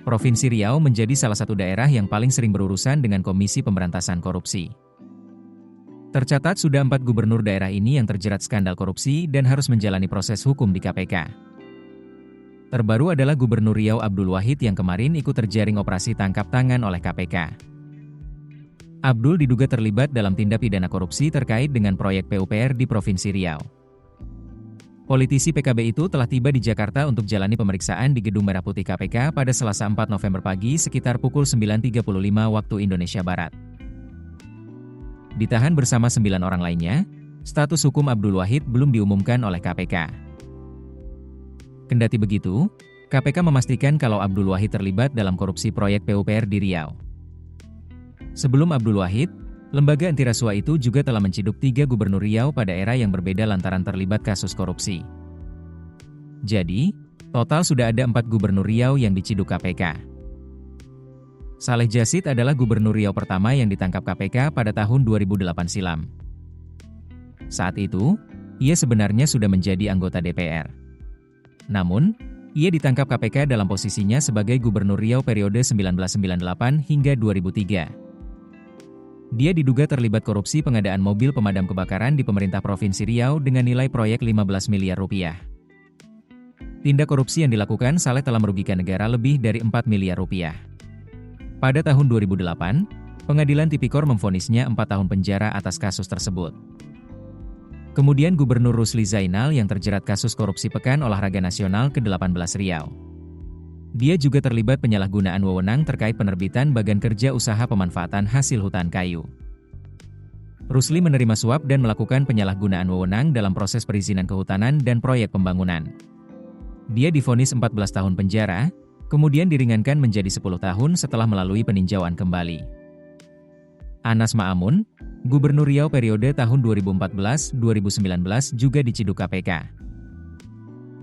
Provinsi Riau menjadi salah satu daerah yang paling sering berurusan dengan Komisi Pemberantasan Korupsi. Tercatat sudah 4 gubernur daerah ini yang terjerat skandal korupsi dan harus menjalani proses hukum di KPK. Terbaru adalah Gubernur Riau Abdul Wahid yang kemarin ikut terjaring operasi tangkap tangan oleh KPK. Abdul diduga terlibat dalam tindak pidana korupsi terkait dengan proyek PUPR di Provinsi Riau. Politisi PKB itu telah tiba di Jakarta untuk jalani pemeriksaan di Gedung Merah Putih KPK pada Selasa 4 November pagi sekitar pukul 9.35 waktu Indonesia Barat. Ditahan bersama 9 orang lainnya, status hukum Abdul Wahid belum diumumkan oleh KPK. Kendati begitu, KPK memastikan kalau Abdul Wahid terlibat dalam korupsi proyek PUPR di Riau. Sebelum Abdul Wahid, lembaga anti rasuah itu juga telah menciduk 3 gubernur Riau pada era yang berbeda lantaran terlibat kasus korupsi. Jadi, total sudah ada 4 gubernur Riau yang diciduk KPK. Saleh Jasid adalah gubernur Riau pertama yang ditangkap KPK pada tahun 2008 silam. Saat itu, ia sebenarnya sudah menjadi anggota DPR. Namun, ia ditangkap KPK dalam posisinya sebagai gubernur Riau periode 1998 hingga 2003. Dia diduga terlibat korupsi pengadaan mobil pemadam kebakaran di pemerintah Provinsi Riau dengan nilai proyek 15 miliar rupiah. Tindak korupsi yang dilakukan Saleh telah merugikan negara lebih dari 4 miliar rupiah. Pada tahun 2008, Pengadilan Tipikor memvonisnya 4 tahun penjara atas kasus tersebut. Kemudian Gubernur Rusli Zainal yang terjerat kasus korupsi Pekan Olahraga Nasional ke-18 Riau. Dia juga terlibat penyalahgunaan wewenang terkait penerbitan Bagan Kerja Usaha Pemanfaatan Hasil Hutan Kayu. Rusli menerima suap dan melakukan penyalahgunaan wewenang dalam proses perizinan kehutanan dan proyek pembangunan. Dia divonis 14 tahun penjara, kemudian diringankan menjadi 10 tahun setelah melalui peninjauan kembali. Anas Ma'amun, Gubernur Riau periode tahun 2014-2019 juga diciduk KPK.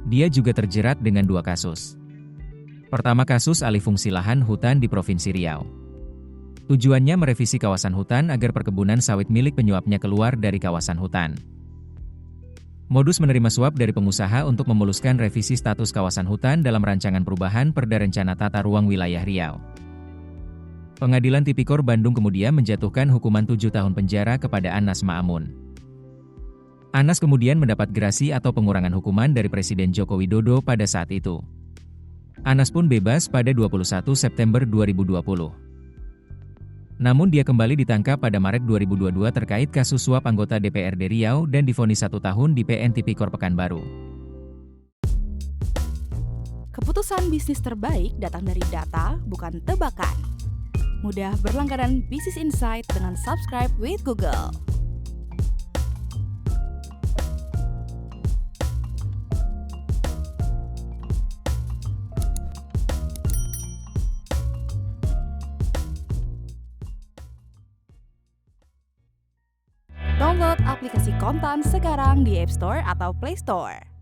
Dia juga terjerat dengan 2 kasus. Pertama kasus alih fungsi lahan hutan di Provinsi Riau. Tujuannya merevisi kawasan hutan agar perkebunan sawit milik penyuapnya keluar dari kawasan hutan. Modus menerima suap dari pengusaha untuk memuluskan revisi status kawasan hutan dalam rancangan perubahan Perda Rencana Tata Ruang Wilayah Riau. Pengadilan Tipikor Bandung kemudian menjatuhkan hukuman 7 tahun penjara kepada Anas Ma'amun. Anas kemudian mendapat grasi atau pengurangan hukuman dari Presiden Joko Widodo pada saat itu. Anas pun bebas pada 21 September 2020. Namun dia kembali ditangkap pada Maret 2022 terkait kasus suap anggota DPRD Riau dan divonis 1 tahun di PN Tipikor Pekanbaru. Keputusan bisnis terbaik datang dari data, bukan tebakan. Mudah berlangganan Business Insight dengan subscribe with Google. Download aplikasi Kontan sekarang di App Store atau Play Store.